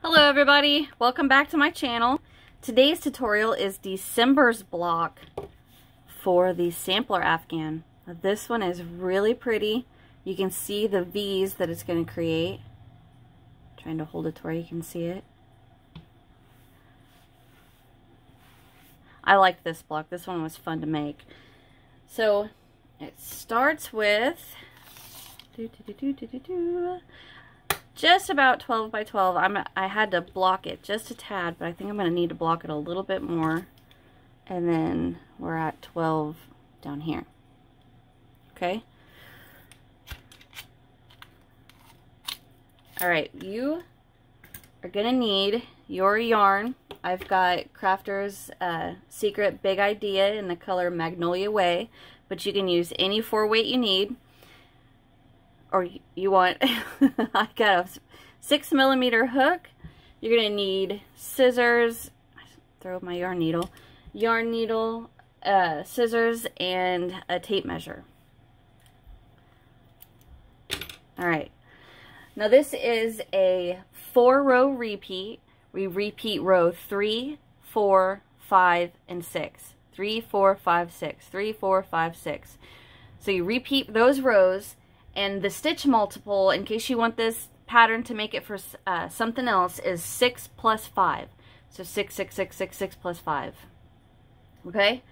Hello everybody, welcome back to my channel. Today's tutorial is December's block for the sampler Afghan. This one is really pretty. You can see the V's that it's going to create. I'm trying to hold it to where you can see it. I liked this block. This one was fun to make. So it starts with just about 12 by 12. I had to block it just a tad, but I think I'm going to need to block it a little bit more. And then we're at 12 down here. Okay. Alright, you are going to need your yarn. I've got Crafter's Secret Big Idea in the color Magnolia Way, but you can use any 4-weight you need. Or you want. I got a 6mm hook. You're going to need scissors. Throw my yarn needle, scissors, and a tape measure. Alright. Now this is a 4-row repeat. We repeat row 3, 4, 5, and 6. 3, 4, 5, 6. 3, 4, 5, 6. So you repeat those rows, and the stitch multiple, in case you want this pattern to make it for something else, is 6 plus 5. So 6, 6, 6, 6, 6 plus 5. Okay?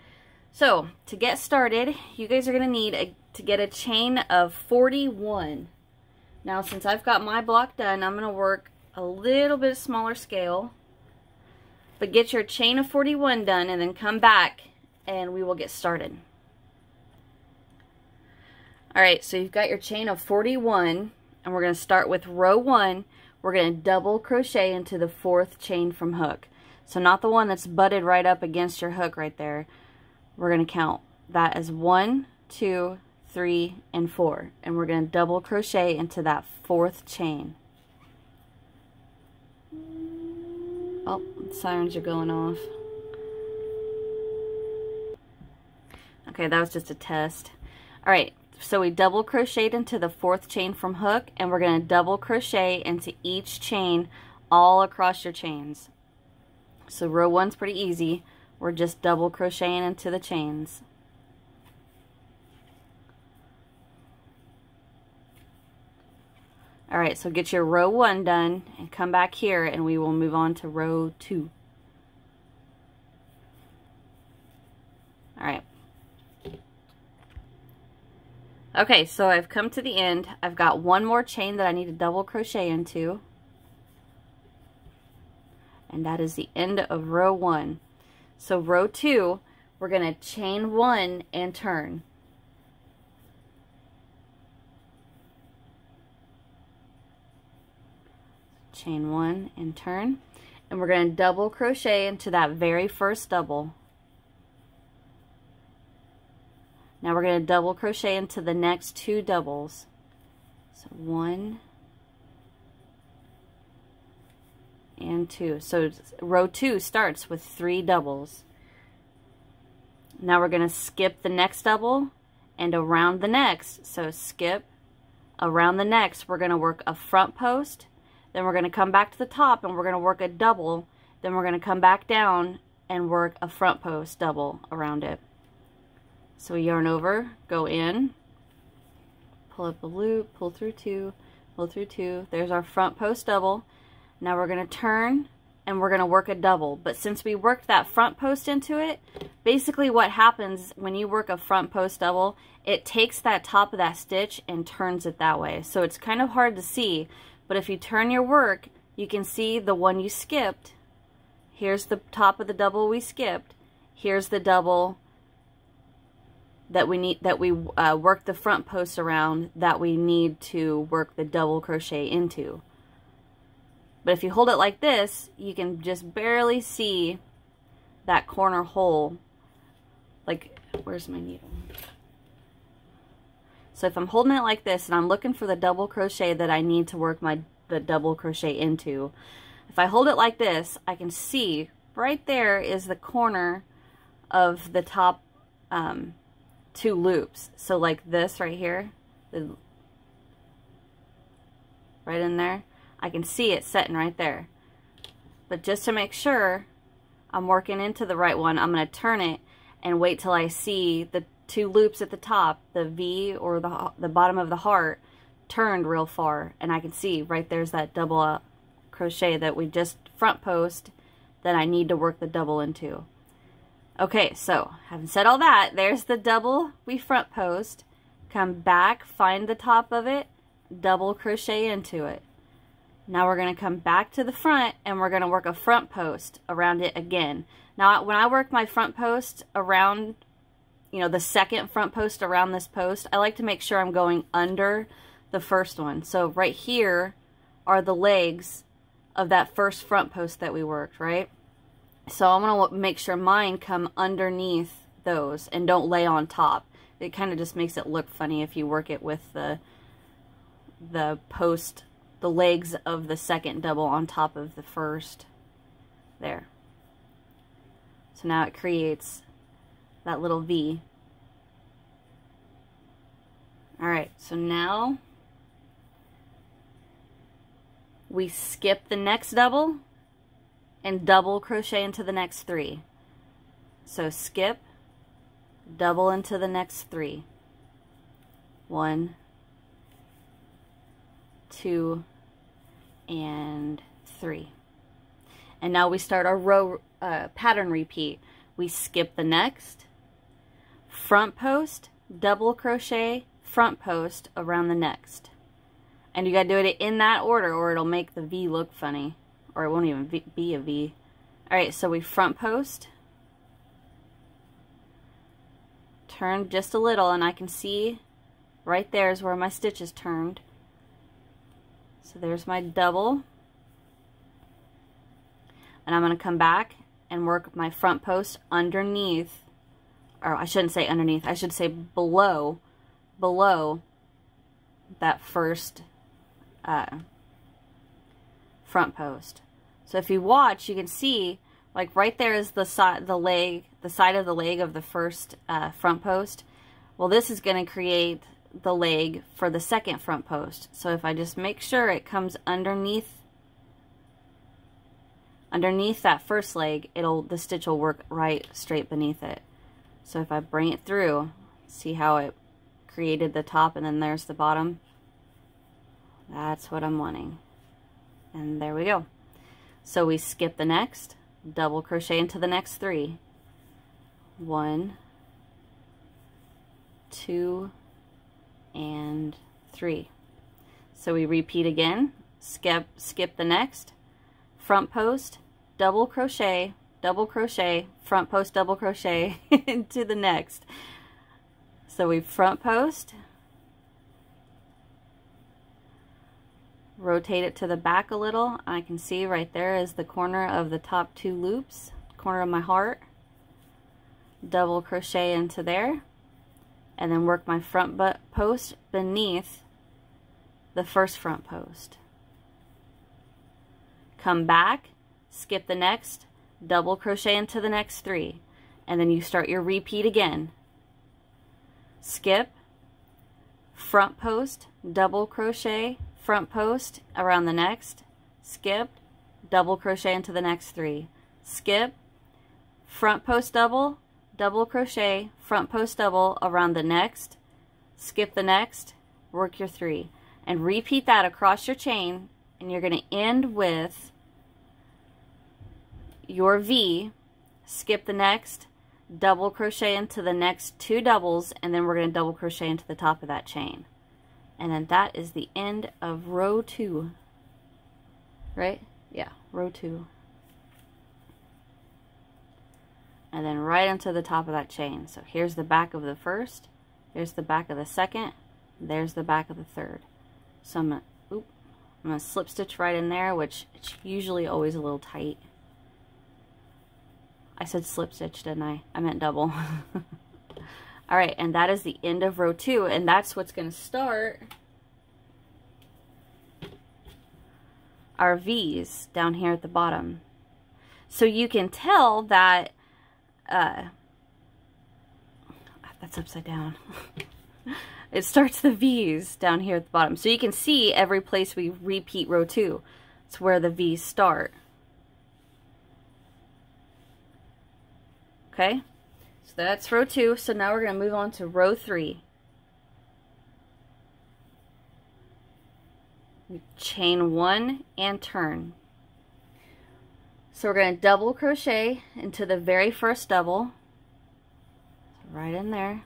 So, to get started, you guys are going to need to get a chain of 41. Now, since I've got my block done, I'm going to work a little bit smaller scale. But get your chain of 41 done and then come back and we will get started. Alright, so you've got your chain of 41 and we're going to start with row 1. We're going to double crochet into the 4th chain from hook. So not the one that's butted right up against your hook right there. We're going to count that as 1, 2, 3, and 4. And we're going to double crochet into that 4th chain. Oh, the sirens are going off. Okay, that was just a test. Alright, so we double crocheted into the 4th chain from hook, and we're going to double crochet into each chain all across your chains. So row 1's pretty easy. We're just double crocheting into the chains. Alright, so get your row 1 done and come back here and we will move on to row 2. Alright. Okay, so I've come to the end. I've got one more chain that I need to double crochet into. And that is the end of row 1. So row 2, we're going to chain 1 and turn. Chain 1 and turn. And we're going to double crochet into that very first double. Now we're going to double crochet into the next 2 doubles. So 1 and 2. So row 2 starts with 3 doubles. Now we're going to skip the next double and around the next. So skip, around the next, we're going to work a front post. Then we're going to come back to the top and we're going to work a double. Then we're going to come back down and work a front post double around it. So we yarn over, go in, pull up a loop, pull through 2, pull through 2. There's our front post double. Now we're going to turn and we're going to work a double. But since we worked that front post into it, basically what happens when you work a front post double, it takes that top of that stitch and turns it that way. So it's kind of hard to see, but if you turn your work, you can see the one you skipped. Here's the top of the double we skipped. Here's the double that we need, that we work the front post around, that we need to work the double crochet into. But if you hold it like this, you can just barely see that corner hole. Like, where's my needle? So if I'm holding it like this and I'm looking for the double crochet that I need to work the double crochet into, if I hold it like this, I can see right there is the corner of the top 2 loops. So like this right here, right in there, I can see it setting right there. but just to make sure I'm working into the right one, I'm going to turn it and wait till I see the 2 loops at the top, the V or the bottom of the heart, turned real far, and I can see right there's that double crochet that we just front post that I need to work the double into. Okay, so having said all that, there's the double we front post. Come back, find the top of it, double crochet into it. Now we're going to come back to the front and we're going to work a front post around it again. Now when I work my front post around, you know, the second front post around this post, I like to make sure I'm going under the first one. So right here are the legs of that first front post that we worked, right? So I'm going to make sure mine come underneath those and don't lay on top. It kind of just makes it look funny if you work it with the post, the legs of the second double on top of the first. There. So now it creates that little V. Alright, so now we skip the next double and double crochet into the next 3. So skip, double into the next 3. 1, 2, and 3. And now we start our row pattern repeat. We skip the next, front post, double crochet, front post around the next. And you gotta do it in that order or it'll make the V look funny. Or it won't even be a V. Alright, so we front post, turn just a little, and I can see right there is where my stitch is turned. So there's my double. And I'm going to come back and work my front post underneath, or I shouldn't say underneath, I should say below that first front post. So if you watch, you can see like right there is the side of the leg of the first front post. Well, this is going to create the leg for the second front post. So if I just make sure it comes underneath that first leg, the stitch will work right straight beneath it. So if I bring it through, see how it created the top and then there's the bottom? That's what I'm wanting. And there we go. So we skip the next, double crochet into the next 3. 1, 2, and 3. So we repeat again, skip the next, front post, double crochet, front post, double crochet into the next. So we front post, rotate it to the back a little. I can see right there is the corner of the top 2 loops, corner of my heart. Double crochet into there, and then work my front post beneath the first front post. Come back, skip the next, double crochet into the next 3, and then you start your repeat again. Skip, front post, double crochet, front post around the next, skip, double crochet into the next 3, skip, front post double, double crochet, front post double around the next, skip the next, work your 3, and repeat that across your chain, and you're going to end with your V, skip the next, double crochet into the next 2 doubles, and then we're going to double crochet into the top of that chain. And then that is the end of row 2. Right? Yeah, row 2. And then right into the top of that chain. So here's the back of the first, here's the back of the second, there's the back of the third. So I'm going to slip stitch right in there, which it's usually always a little tight. I said slip stitch, didn't I? I meant double. Alright, and that is the end of row 2, and that's what's going to start our V's down here at the bottom. So you can tell that that's upside down. It starts the V's down here at the bottom. So you can see every place we repeat row 2. It's where the V's start. Okay, so that's row 2. So now we're going to move on to row 3. Chain 1 and turn. So we're going to double crochet into the very first double, right in there,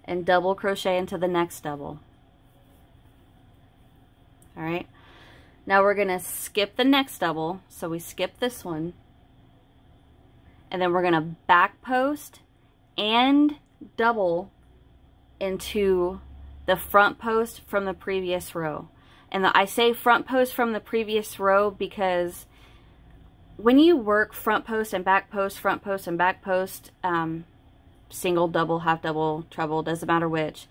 and double crochet into the next double. Alright, now we're going to skip the next double, so we skip this one, and then we're going to back post and double into the front post from the previous row. And I say front post from the previous row because when you work front post and back post, front post and back post, single, double, half double, treble, doesn't matter which,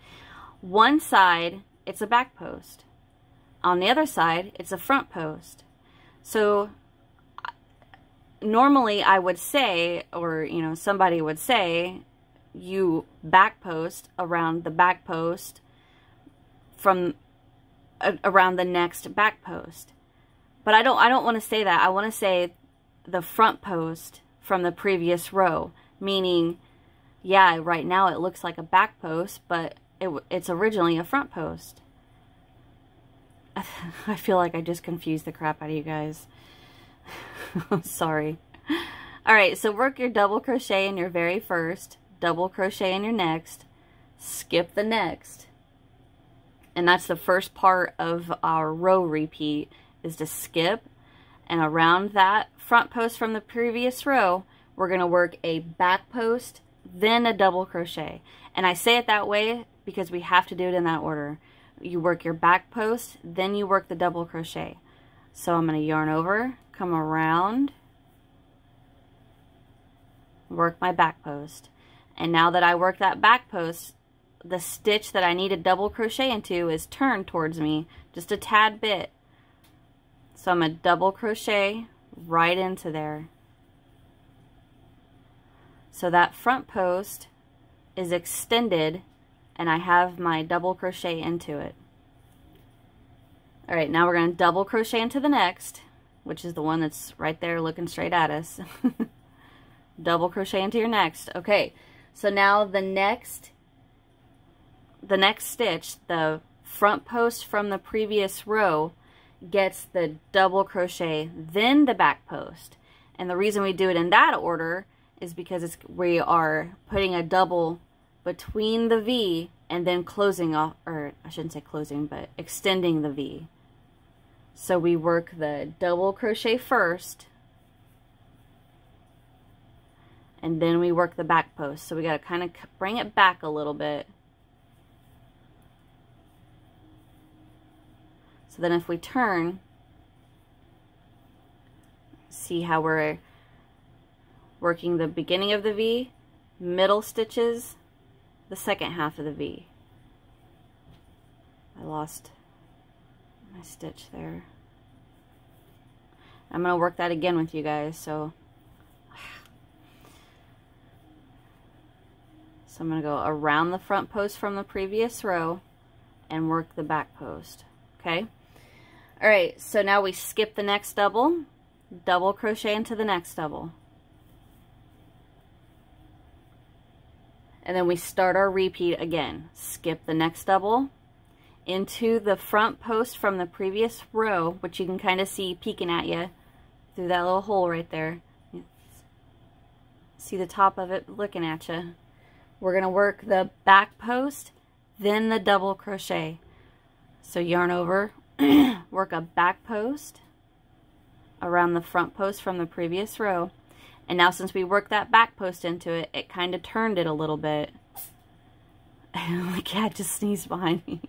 one side it's a back post, on the other side it's a front post. So normally I would say, or you know, somebody would say, you back post around the back post from around the next back post. But I don't want to say that. I want to say the front post from the previous row, meaning, yeah, right now it looks like a back post, but it's originally a front post. I feel like I just confused the crap out of you guys. I'm sorry. Alright, so work your double crochet in your very first, double crochet in your next, skip the next. And that's the first part of our row repeat, is to skip, and around that front post from the previous row, we're going to work a back post, then a double crochet. And I say it that way because we have to do it in that order. You work your back post, then you work the double crochet. So I'm going to yarn over, come around, work my back post. And now that I work that back post, the stitch that I need to double crochet into is turned towards me just a tad bit. So I'm going to double crochet right into there. So that front post is extended and I have my double crochet into it. Alright, now we're going to double crochet into the next, which is the one that's right there looking straight at us. Double crochet into your next. Okay, so now the next stitch, the front post from the previous row, gets the double crochet, then the back post. And the reason we do it in that order is because we are putting a double between the V and then closing off, or I shouldn't say closing, but extending the V. So we work the double crochet first, and then we work the back post. So we got to kind of bring it back a little bit. So then if we turn, see how we're working the beginning of the V, middle stitches, the second half of the V. I lost my stitch there. I'm going to work that again with you guys. So I'm going to go around the front post from the previous row and work the back post. Okay? Alright, so now we skip the next double, double crochet into the next double. And then we start our repeat again. Skip the next double into the front post from the previous row, which you can kind of see peeking at you through that little hole right there. See the top of it looking at you. We're going to work the back post, then the double crochet. So yarn over, work a back post around the front post from the previous row. And now since we worked that back post into it, it kind of turned it a little bit. The cat just sneezed behind me.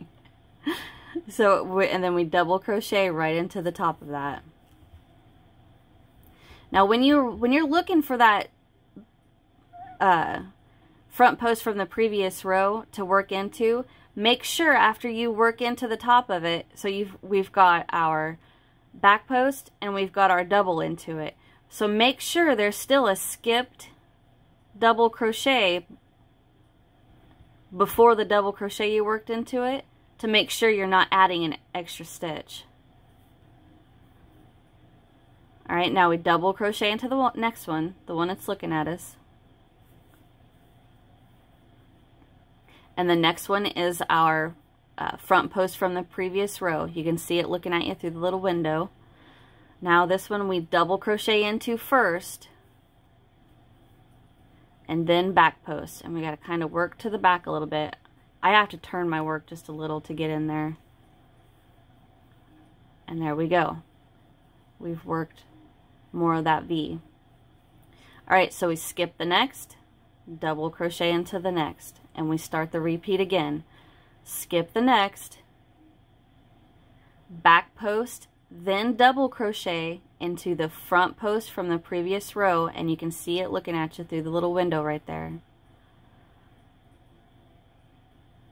And then we double crochet right into the top of that. Now when you're looking for that front post from the previous row to work into, make sure after you work into the top of it, so we've got our back post and we've got our double into it. So make sure there's still a skipped double crochet before the double crochet you worked into it, to make sure you're not adding an extra stitch. All right, now we double crochet into the next one, the one that's looking at us. And the next one is our front post from the previous row. You can see it looking at you through the little window. Now this one we double crochet into first, and then back post. And we got to kind of work to the back a little bit. I have to turn my work just a little to get in there. And there we go. We've worked more of that V. Alright, so we skip the next, double crochet into the next, and we start the repeat again. Skip the next, back post, then double crochet into the front post from the previous row, and you can see it looking at you through the little window right there.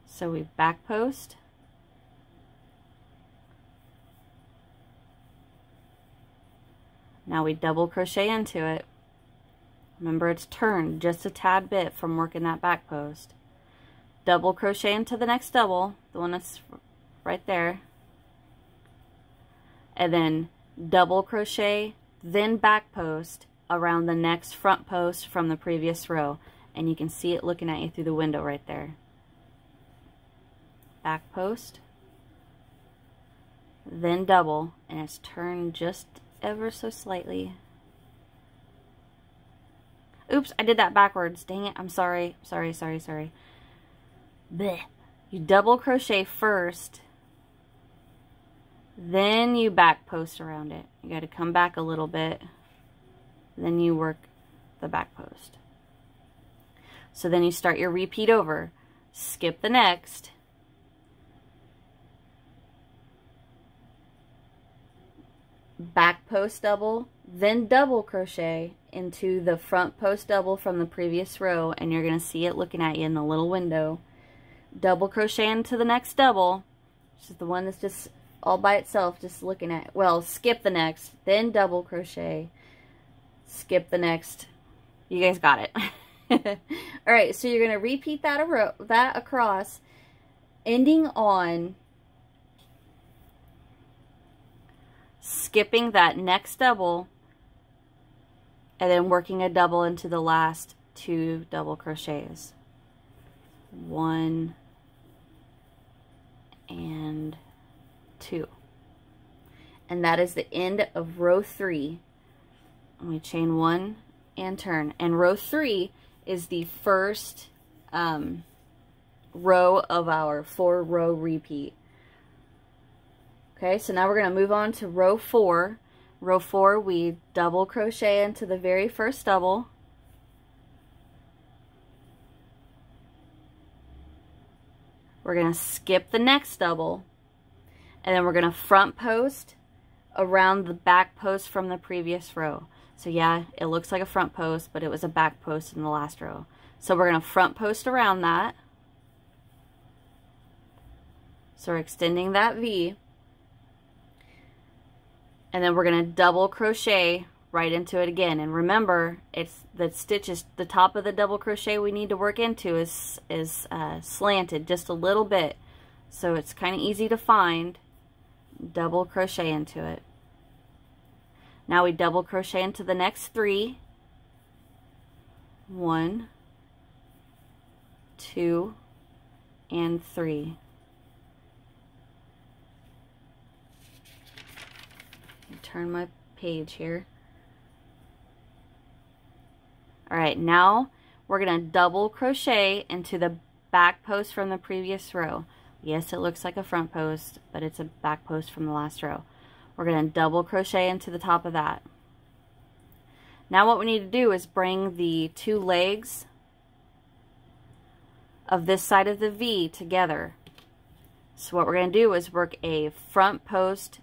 So we back post, now we double crochet into it. Remember, it's turned just a tad bit from working that back post. Double crochet into the next double, the one that's right there, and then double crochet, then back post around the next front post from the previous row, and you can see it looking at you through the window right there. Back post, then double, and it's turned just ever so slightly. Oops, I did that backwards. Dang it, I'm sorry. Sorry. Blech. You double crochet first, then you back post around it. You got to come back a little bit, then you work the back post. So then you start your repeat over. Skip the next, back post double, then double crochet into the front post double from the previous row, and you're going to see it looking at you in the little window. Double crochet into the next double, which is the one that's just all by itself, just looking at, well, skip the next, then double crochet, skip the next. You guys got it. Alright, so you're going to repeat that across, ending on skipping that next double, and then working a double into the last 2 double crochets. 1 and 2. And that is the end of row 3. And we chain 1 and turn. And row 3 is the first row of our 4-row repeat. Okay, so now we're going to move on to row 4. Row 4, we double crochet into the very first double. We're going to skip the next double, and then we're going to front post around the back post from the previous row. So yeah, it looks like a front post, but it was a back post in the last row. So we're going to front post around that. So we're extending that V. And then we're going to double crochet right into it again. And remember, it's the stitches, the top of the double crochet we need to work into is slanted just a little bit. So it's kind of easy to find. Double crochet into it. Now we double crochet into the next 3. 1, 2, and 3. Turn my page here. Alright, now we're going to double crochet into the back post from the previous row. Yes, it looks like a front post, but it's a back post from the last row. We're going to double crochet into the top of that. Now what we need to do is bring the 2 legs of this side of the V together. So what we're going to do is work a front post,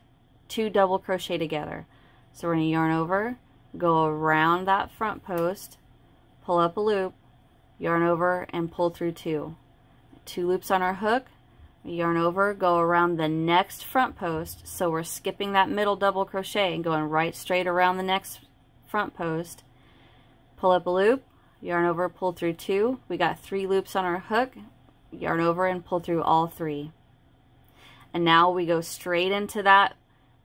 2 double crochet together. So we're going to yarn over, go around that front post, pull up a loop, yarn over, and pull through 2. 2 loops on our hook, yarn over, go around the next front post. So we're skipping that middle double crochet and going right straight around the next front post. Pull up a loop, yarn over, pull through 2. We got 3 loops on our hook, yarn over, and pull through all 3. And now we go straight into that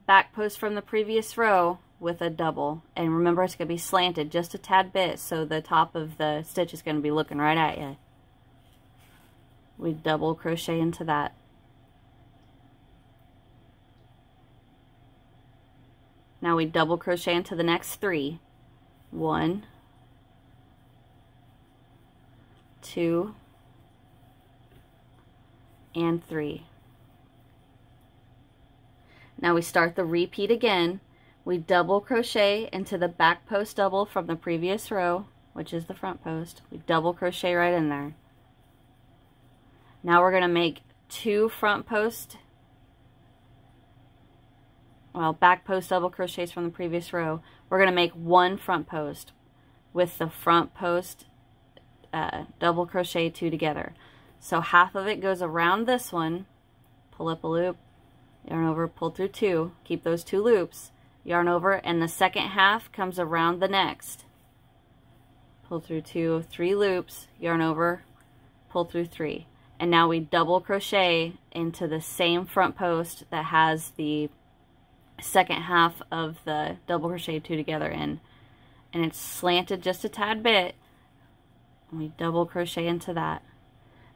back post from the previous row, with a double. And remember, it's going to be slanted just a tad bit, so the top of the stitch is going to be looking right at you. We double crochet into that. Now we double crochet into the next 3. 1, 2, and 3. Now we start the repeat again. We double crochet into the back post double from the previous row, which is the front post. We double crochet right in there. Now we're going to make 2 front post, well, back post double crochets from the previous row. We're going to make 1 front post with the front post double crochet 2 together. So half of it goes around this one, pull up a loop, yarn over, pull through 2, keep those 2 loops, yarn over, and the second half comes around the next. Pull through 2, 3 loops, yarn over, pull through 3. And now we double crochet into the same front post that has the second half of the double crochet 2 together in. And it's slanted just a tad bit. And we double crochet into that.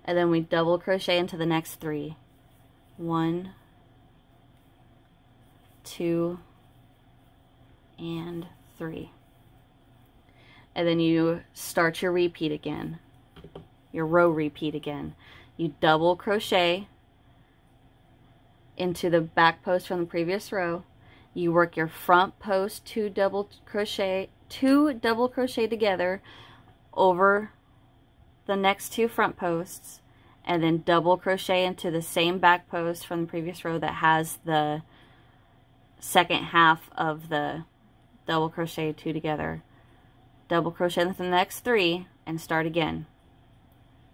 And then we double crochet into the next 3. 1, 2, and 3. And then you start your repeat again, your row repeat again. You double crochet into the back post from the previous row. You work your front post 2 double crochet together over the next 2 front posts, and then double crochet into the same back post from the previous row that has the second half of the double crochet 2 together. Double crochet into the next 3 and start again.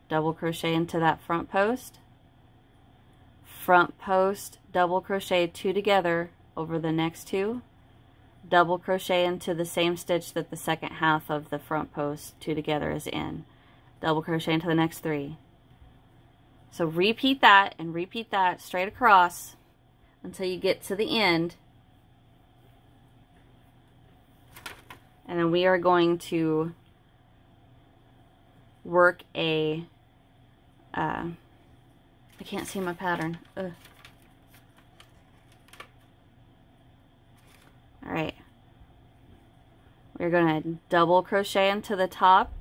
Double crochet into that front post, double crochet 2 together over the next 2, double crochet into the same stitch that the second half of the front post 2 together is in, double crochet into the next 3. So repeat that and repeat that straight across until you get to the end. And then we are going to work a, I can't see my pattern. Ugh. Alright. We're going to double crochet into the top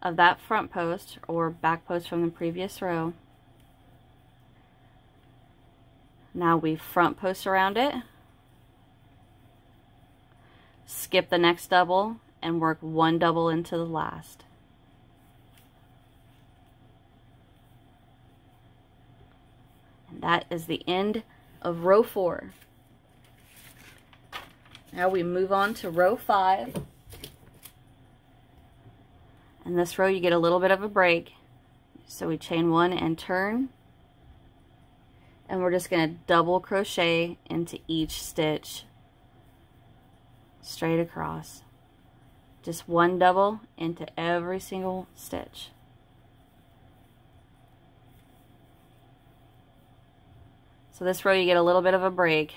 of that front post or back post from the previous row. Now we front post around it. Skip the next double and work 1 double into the last. And that is the end of row 4. Now we move on to row 5. In this row you get a little bit of a break. So we chain 1 and turn. And we're just going to double crochet into each stitch straight across. Just 1 double into every single stitch. So this row you get a little bit of a break.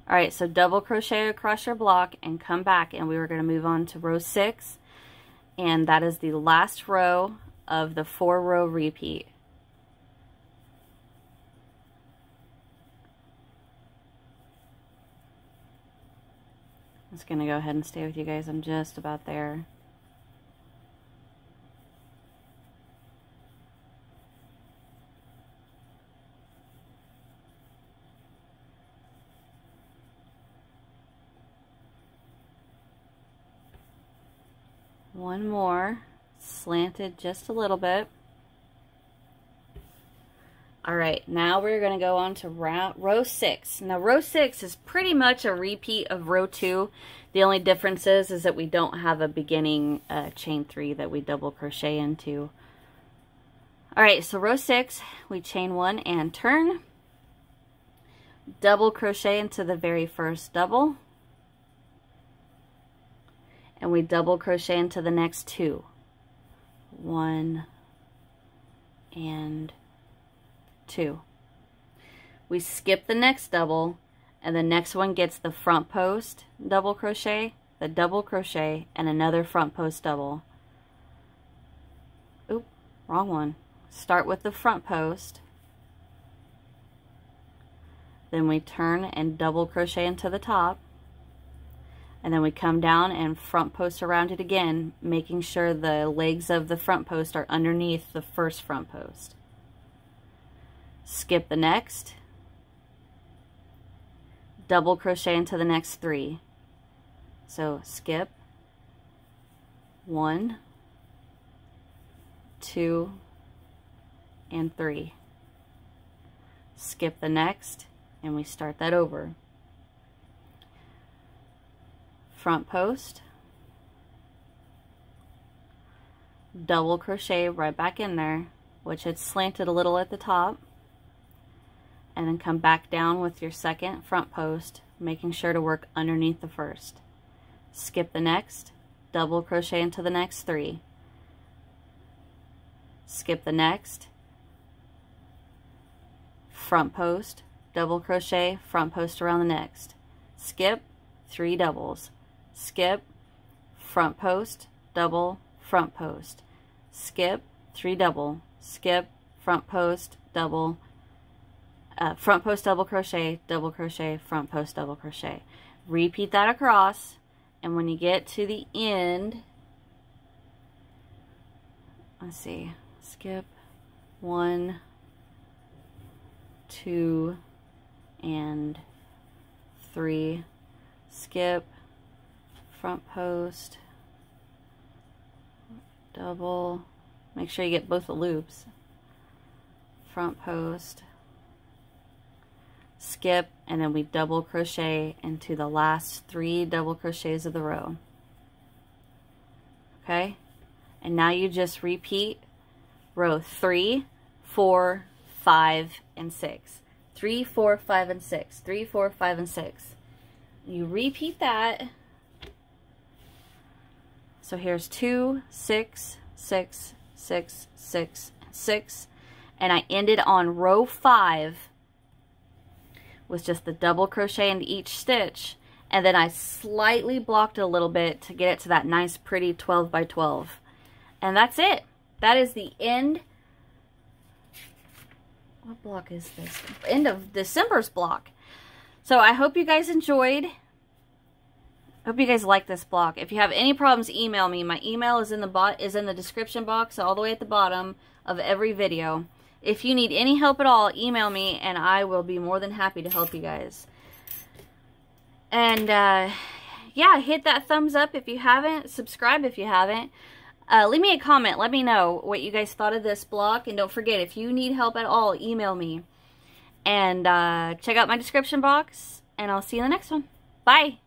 Alright, so double crochet across your block and come back, and we were going to move on to row 6, and that is the last row of the 4-row repeat. I'm just going to go ahead and stay with you guys. I'm just about there. One more, slanted just a little bit. Alright, now we're going to go on to row 6. Now row 6 is pretty much a repeat of row 2. The only difference is that we don't have a beginning chain 3 that we double crochet into. Alright, so row 6, we chain 1 and turn. Double crochet into the very first double. And we double crochet into the next 2. 1 and 2. We skip the next double, and the next one gets the front post double crochet, the double crochet, and another front post double. Oop, wrong one. Start with the front post, then we turn and double crochet into the top, and then we come down and front post around it again, making sure the legs of the front post are underneath the first front post. Skip the next, double crochet into the next 3. So skip 1, 2, and 3. Skip the next, and we start that over. Front post, double crochet right back in there, which it's slanted a little at the top, and then come back down with your second front post, making sure to work underneath the first. Skip the next, double crochet into the next 3. Skip the next, front post, double crochet, front post around the next. Skip, 3 doubles. Skip, front post, double, front post. Skip, 3 double. Skip, front post, double, front post double crochet, front post double crochet. Repeat that across, and when you get to the end, let's see, skip 1, 2, and 3. Skip, front post, double, make sure you get both the loops, front post, skip, and then we double crochet into the last 3 double crochets of the row. Okay, and now you just repeat row 3, 4, 5, and 6. 3, 4, 5, and 6. 3, 4, 5, and 6. You repeat that. So here's 2, 6, 6, 6, 6, 6, and I ended on row 5 with just the double crochet into each stitch, and then I slightly blocked it a little bit to get it to that nice pretty 12 by 12. And that's it. That is the end. What block is this? End of December's block. So I hope you guys enjoyed. Hope you guys like this block. If you have any problems, email me. My email is in the description box all the way at the bottom of every video. If you need any help at all, email me and I will be more than happy to help you guys. And yeah, hit that thumbs up if you haven't. Subscribe if you haven't. Leave me a comment. Let me know what you guys thought of this block. And don't forget, if you need help at all, email me. And check out my description box. And I'll see you in the next one. Bye.